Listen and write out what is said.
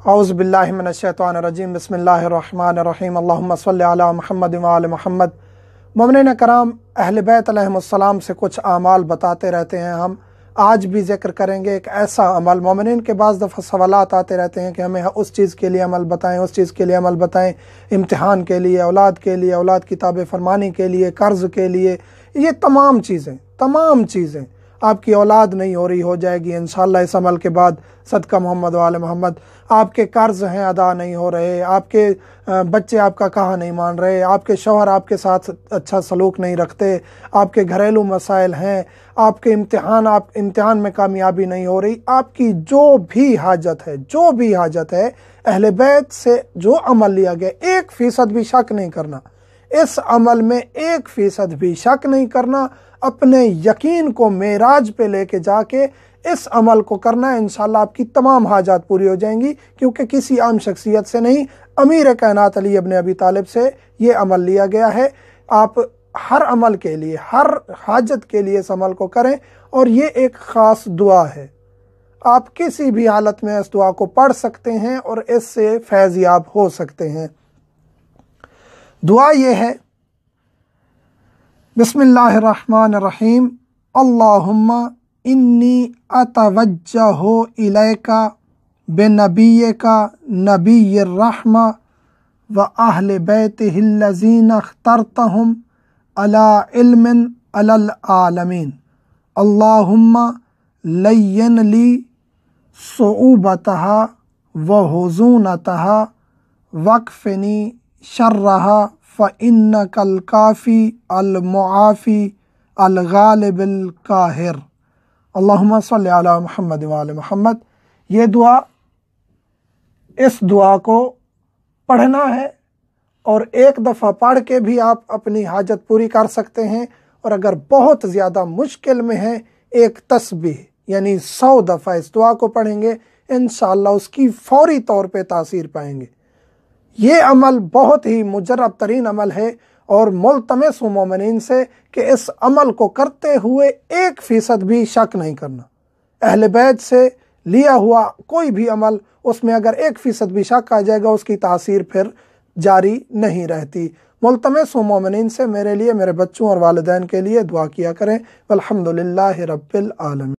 औज़ु बिल्लाहि मिनश्शैतानिर्रजीम बिस्मिल्लाहिर्रहमानिर्रहीम अल्लाहुम्मा सल्लि अला मुहम्मद व आले मुहम्मद। मोमिनीन कराम, अहले बैत अलैहिमुस्सलाम से कुछ आमाल बताते रहते हैं। हम आज भी ज़िक्र करेंगे एक ऐसा अमल। मोमिनीन के बाज़ दफ़ा सवालात आते रहते हैं कि हमें उस चीज़ के लिए अमल बताएं, उस चीज़ के लिए अमल बताएं, इम्तिहान के लिए, औलाद के लिए, औलाद की ताबे फरमानी के लिए, कर्ज़ के लिए। ये तमाम चीज़ें आपकी औलाद नहीं हो रही, हो जाएगी इंशाअल्लाह इस अमल के बाद, सदका मोहम्मद वाले मोहम्मद। आपके कर्ज हैं अदा नहीं हो रहे, आपके बच्चे आपका कहा नहीं मान रहे, आपके शौहर आपके साथ अच्छा सलूक नहीं रखते, आपके घरेलू मसाइल हैं, आपके इम्तिहान में कामयाबी नहीं हो रही, आपकी जो भी हाजत है अहले बैत से जो अमल लिया गया, 1% भी शक नहीं करना इस अमल में, 1% भी शक नहीं करना। अपने यकीन को मेराज पे लेके जाके इस अमल को करना है। इंशाअल्लाह आपकी तमाम हाजात पूरी हो जाएंगी, क्योंकि किसी आम शख्सियत से नहीं, अमीर कायनात अली इब्न अबी तालिब से ये अमल लिया गया है। आप हर अमल के लिए, हर हाजत के लिए इस अमल को करें। और ये एक ख़ास दुआ है, आप किसी भी हालत में इस दुआ को पढ़ सकते हैं और इससे फैज़ याब हो सकते हैं। दुआ ये है, बिस्मिल्लाहिर्रहमानिर्रहीम, अल्लाहुम्मा इन्नी अतवज्जहु इलैका बिनबिय्यिका नबिय्यिर रहमा व अहले बैतिहिल्लज़ीना अख्तरतहुम अला इल्मिन अलल आलमीन। अल्लाहुम्मा लय्यन ली सुऊबतहा व हुज़ूनतहा वक्फ़िनी शर्रहा फ़इन्नकल काफ़ी अल मुआफ़ी अल गालिबिल काहिर। अल्लाहुम्मा सल्लि अला मुहम्मद व आले मुहम्मद। ये दुआ, इस दुआ को पढ़ना है और एक दफ़ा पढ़ के भी आप अपनी हाजत पूरी कर सकते हैं। और अगर बहुत ज़्यादा मुश्किल में है, एक तस्बीह यानी 100 दफ़ा इस दुआ को पढ़ेंगे, इंशाअल्लाह उसकी फौरी तौर पे तासीर पाएंगे। ये अमल बहुत ही मुजर्रब तरीन अमल है और मुल्तमस हूं मोमिनीन से कि इस अमल को करते हुए 1% भी शक नहीं करना। अहले बैत से लिया हुआ कोई भी अमल, उसमें अगर 1% भी शक आ जाएगा, उसकी तासीर फिर जारी नहीं रहती। मुल्तमस हूं मोमिनीन से मेरे लिए, मेरे बच्चों और वालिदैन के लिए दुआ किया करें। अल्हम्दुलिल्लाहि रब्बिल आलमीन।